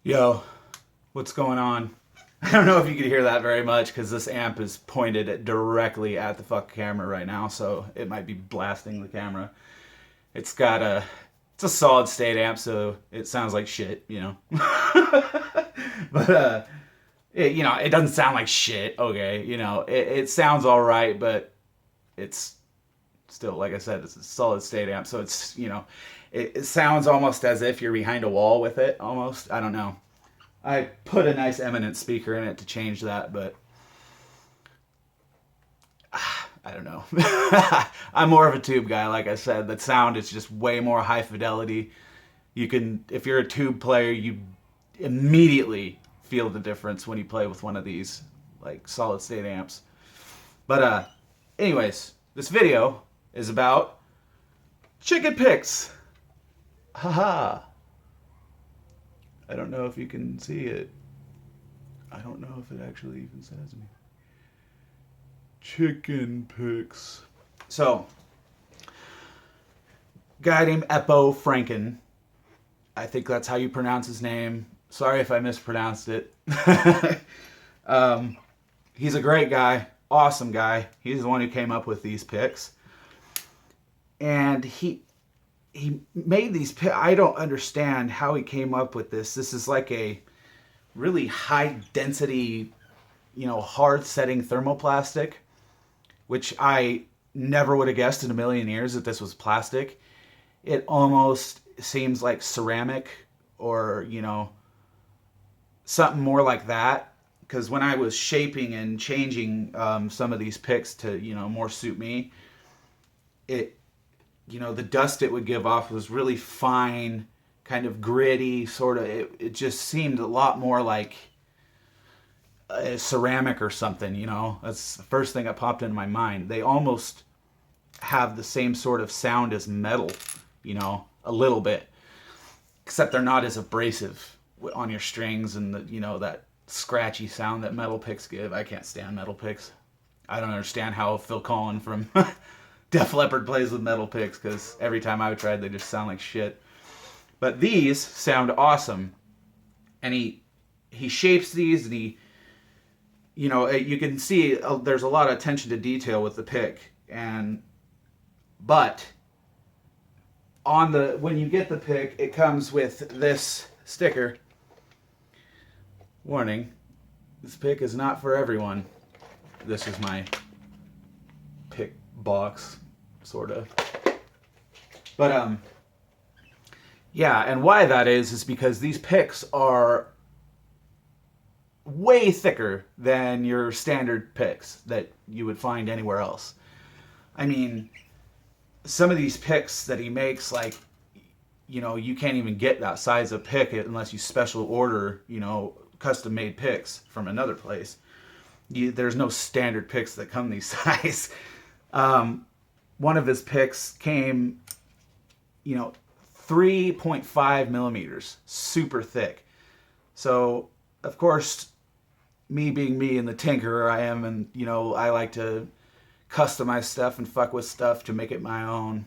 Yo, what's going on? I don't know if you could hear that very much because this amp is pointed directly at the fuck camera right now, so it might be blasting the camera. It's got it's a solid state amp, so it sounds like shit, you know. But it doesn't sound like shit. Okay, it sounds all right, but it's still, like I said, it's a solid state amp, so it's it sounds almost as if you're behind a wall with it. Almost, I don't know. I put a nice eminent speaker in it to change that, but I don't know. I'm more of a tube guy, like I said. The sound is just way more high fidelity. You can, if you're a tube player, you immediately feel the difference when you play with one of these like solid state amps. But anyways, this video is about chicken picks. Haha. I don't know if you can see it. I don't know if it actually even says me. Chicken picks. So, guy named Eppo Franken. I think that's how you pronounce his name. Sorry if I mispronounced it. He's a great guy. Awesome guy. He's the one who came up with these picks. And he made these picks. I don't understand how he came up with this. This is like a really high density, hard setting thermoplastic, which I never would have guessed in a million years that this was plastic. It almost seems like ceramic or, something more like that. Because when I was shaping and changing some of these picks to, more suit me, the dust it would give off was really fine, kind of gritty, sort of. It just seemed a lot more like ceramic or something, That's the first thing that popped into my mind. They almost have the same sort of sound as metal, a little bit. Except they're not as abrasive on your strings and, that scratchy sound that metal picks give. I can't stand metal picks. I don't understand how Phil Collin from Def Leppard plays with metal picks, because every time I've tried, they just sound like shit. But these sound awesome. And he shapes these, and you can see there's a lot of attention to detail with the pick. But when you get the pick, it comes with this sticker. Warning, this pick is not for everyone. This is my pick box, sort of. But yeah, and why that is because these picks are way thicker than your standard picks that you would find anywhere else. I mean, some of these picks that he makes, like, you can't even get that size of pick unless you special order, custom made picks from another place. There's no standard picks that come these size. One of his picks came, 3.5 millimeters, super thick. So, of course, me being me and the tinkerer I am, and, I like to customize stuff and fuck with stuff to make it my own.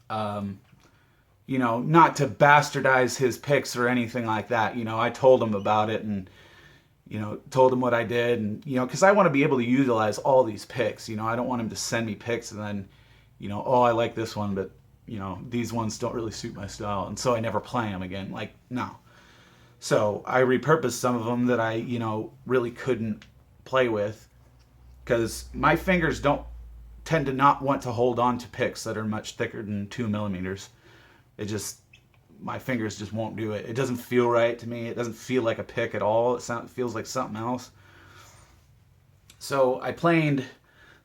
Not to bastardize his picks or anything like that. I told him about it and, told him what I did. And, because I want to be able to utilize all these picks. I don't want him to send me picks and then, oh, I like this one, but, these ones don't really suit my style. And so I never play them again. Like, no. So I repurposed some of them that I, really couldn't play with. Because my fingers don't tend to not want to hold on to picks that are much thicker than 2 millimeters. My fingers just won't do it. It doesn't feel right to me. It doesn't feel like a pick at all. It feels like something else. So I planed,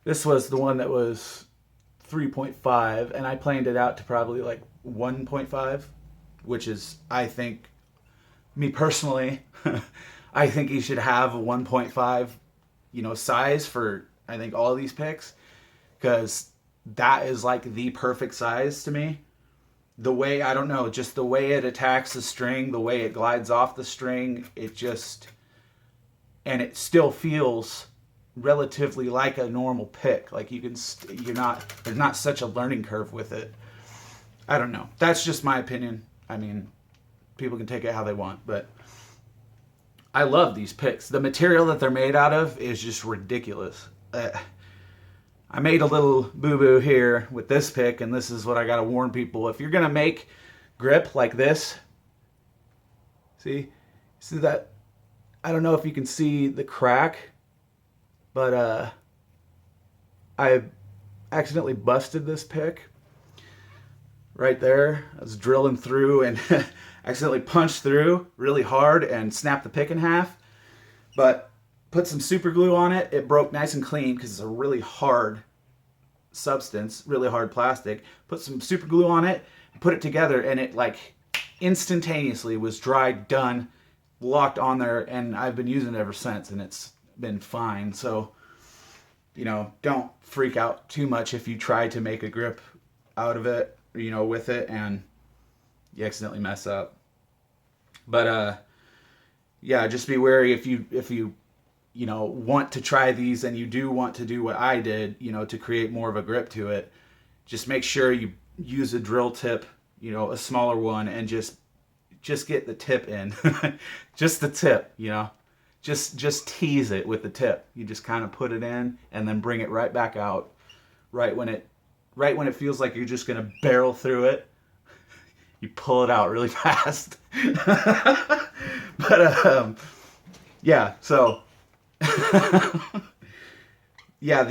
this was the one that was 3.5, and I planed it out to probably like 1.5, which is, I think, me personally, I think you should have a 1.5, size for, I think, all of these picks, because that is like the perfect size to me. The way, I don't know, just the way it attacks the string, the way it glides off the string, and it still feels relatively like a normal pick. Like there's not such a learning curve with it. I don't know. That's just my opinion. I mean, People can take it how they want, but I love these picks. The material that they're made out of is just ridiculous. I made a little boo-boo here with this pick, and this is what I got to warn people. If you're going to make grip like this, see that? I don't know if you can see the crack, but I accidentally busted this pick right there. I was drilling through and accidentally punched through really hard and snapped the pick in half. But put some super glue on it. It broke nice and clean because it's a really hard substance, really hard plastic. Put some super glue on it, put it together, and it like instantaneously was dried, done, locked on there, and I've been using it ever since, and it's been fine. So, don't freak out too much if you try to make a grip out of it, with it, and you accidentally mess up. But yeah, just be wary if you want to try these and you do want to do what I did, to create more of a grip to it. Just make sure you use a drill tip, a smaller one, and just get the tip in. Just the tip, just tease it with the tip. You just kind of put it in and then bring it right back out right when it feels like you're just going to barrel through it. You pull it out really fast. But yeah, so yeah,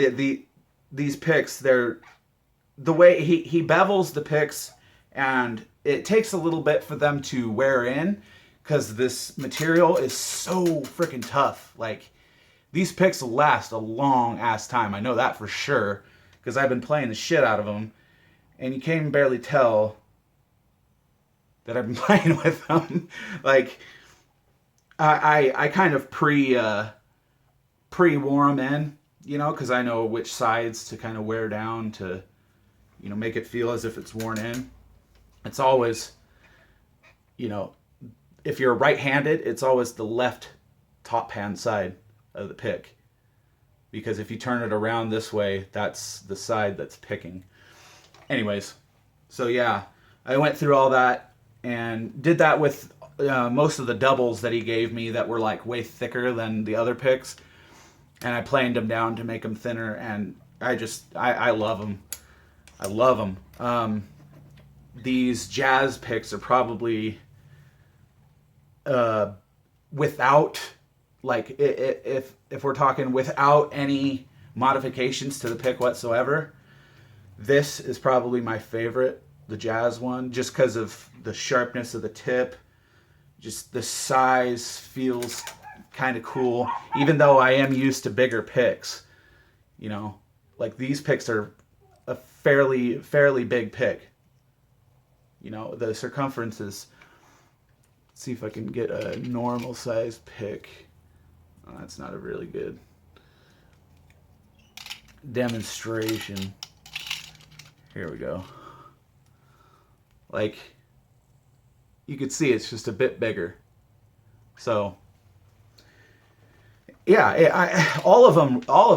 these picks, they're the way he bevels the picks, and it takes a little bit for them to wear in because this material is so freaking tough. Like, these picks last a long ass time. I know that for sure because I've been playing the shit out of them, and you can't even barely tell that I've been playing with them. Like, I kind of pre-wore them in, because I know which sides to kind of wear down to, make it feel as if it's worn in. It's always, if you're right-handed, it's always the left top-hand side of the pick. Because if you turn it around this way, that's the side that's picking. Anyways, so yeah, I went through all that and did that with most of the doubles that he gave me that were like way thicker than the other picks. And I planed them down to make them thinner, and I love them. I love them. These jazz picks are probably without, like, if we're talking without any modifications to the pick whatsoever, this is probably my favorite, the jazz one, just because of the sharpness of the tip. Just the size feels kind of cool, even though I am used to bigger picks. Like, these picks are a fairly big pick. The circumference is, let's see if I can get a normal size pick. Oh, that's not a really good demonstration. Here we go. Like, you could see it's just a bit bigger. So yeah, all of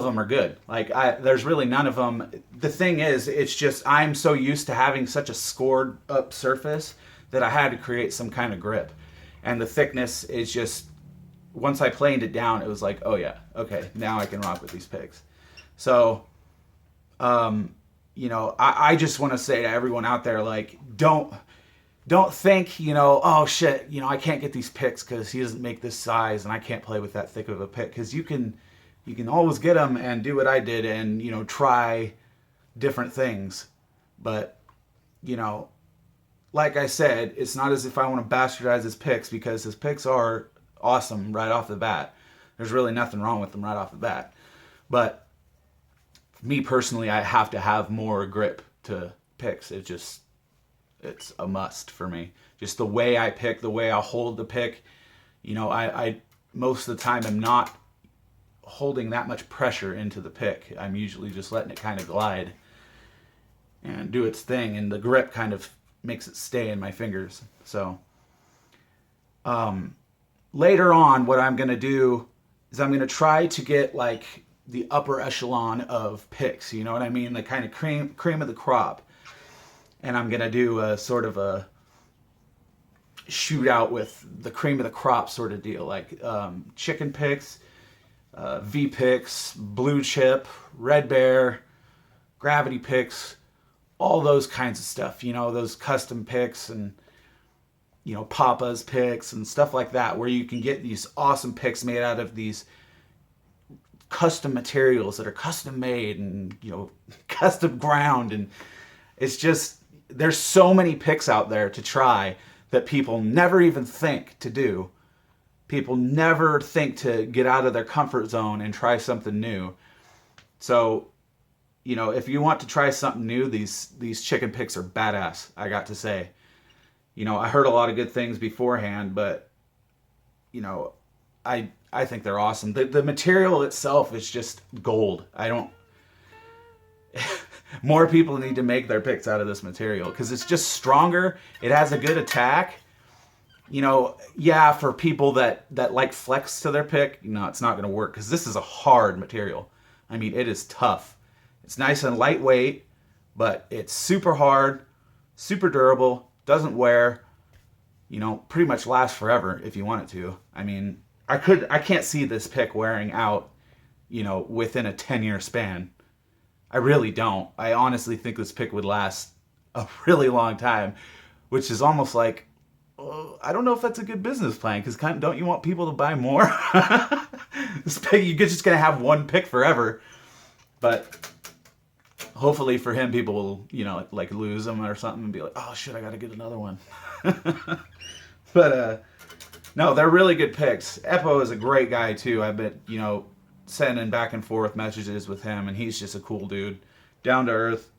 them are good. Like, there's really none of them. The thing is, it's just I'm so used to having such a scored up surface that I had to create some kind of grip. And the thickness is just, once I planed it down, it was like, oh yeah, okay, now I can rock with these picks. So, I just want to say to everyone out there, like, don't think, oh shit, I can't get these picks because he doesn't make this size and I can't play with that thick of a pick. Because you can always get them and do what I did and, try different things. But, like I said, it's not as if I want to bastardize his picks, because his picks are awesome right off the bat. There's really nothing wrong with them right off the bat. But me personally, I have to have more grip to picks. It's a must for me. Just the way I pick, the way I hold the pick. I most of the time am not holding that much pressure into the pick. I'm usually just letting it kind of glide and do its thing, and the grip kind of makes it stay in my fingers. So later on, what I'm going to do is I'm going to try to get like the upper echelon of picks, you know what I mean? The kind of cream of the crop. And I'm going to do a sort of shootout with the cream of the crop sort of deal, like chicken picks, V picks, blue chip, red bear, gravity picks, all those kinds of stuff, you know, those custom picks and, you know, Papa's picks and stuff like that, where you can get these awesome picks made out of these custom materials that are custom made and, you know, custom ground. And it's just, there's so many picks out there to try that people never even think to do. People never think to get out of their comfort zone and try something new. So, you know, if you want to try something new, these chicken picks are badass, I got to say. You know, I heard a lot of good things beforehand, but, you know, I think they're awesome. The material itself is just gold. More people need to make their picks out of this material because it's just stronger. It has a good attack. You know, yeah, for people that like flex to their pick, you know, it's not going to work because this is a hard material. I mean, it is tough. It's nice and lightweight, but it's super hard, super durable, doesn't wear, you know, pretty much lasts forever if you want it to. I mean, I can't see this pick wearing out, you know, within a 10-year span. I really don't. I honestly think this pick would last a really long time, which is almost like, I don't know if that's a good business plan, because don't you want people to buy more? This pick, you're just going to have one pick forever. But hopefully for him, people will, you know, like lose them or something and be like, oh shit, I got to get another one. But no, they're really good picks. Eppo is a great guy too. I've been, you know, sending back and forth messages with him, and he's just a cool dude, down to earth.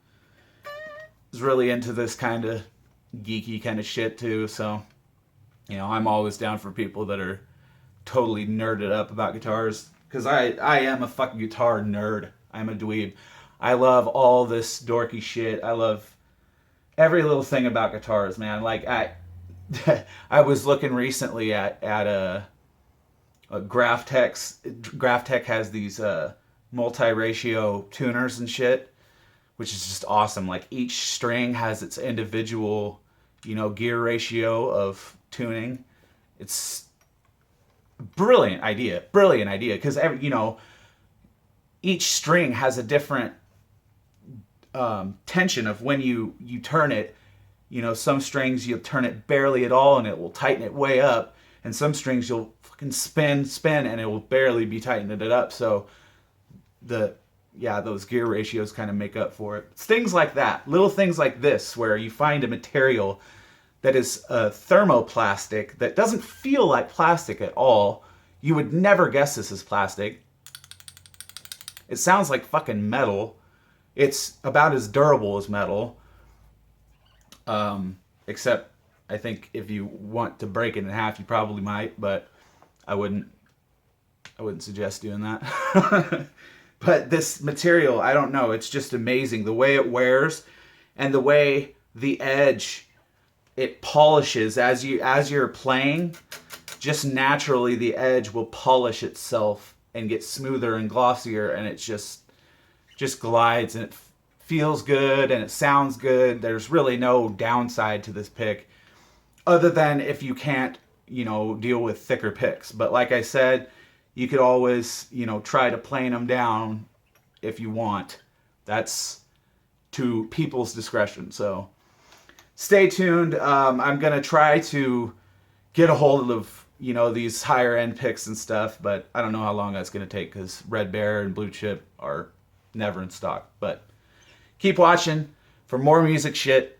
He's really into this kind of geeky kind of shit too. So, you know, I'm always down for people that are totally nerded up about guitars, because I am a fucking guitar nerd. I'm a dweeb. I love all this dorky shit. I love every little thing about guitars, man. Like I was looking recently at a Graphtec. Graphtec has these multi-ratio tuners and shit, which is just awesome. Like each string has its individual, you know, gear ratio of tuning. It's brilliant idea, because you know, each string has a different tension of when you turn it. You know, some strings you'll turn it barely at all and it will tighten it way up, and some strings you'll fucking spin and it will barely be tightening it up. So those gear ratios kind of make up for it. It's things like that, little things like this, where you find a material that is a thermoplastic that doesn't feel like plastic at all. You would never guess this is plastic. It sounds like fucking metal. It's about as durable as metal. Except I think if you want to break it in half, you probably might, but I wouldn't suggest doing that. But this material, I don't know, it's just amazing. The way it wears and the way the edge, it polishes as you're playing, just naturally the edge will polish itself and get smoother and glossier, and it just glides, and it feels good and it sounds good. There's really no downside to this pick, other than if you can't, you know, deal with thicker picks. But like I said, you could always, you know, try to plane them down if you want. That's to people's discretion. So stay tuned. I'm going to try to get a hold of, you know, these higher end picks and stuff, but I don't know how long that's going to take, because Red Bear and Blue Chip are never in stock. But keep watching for more music shit.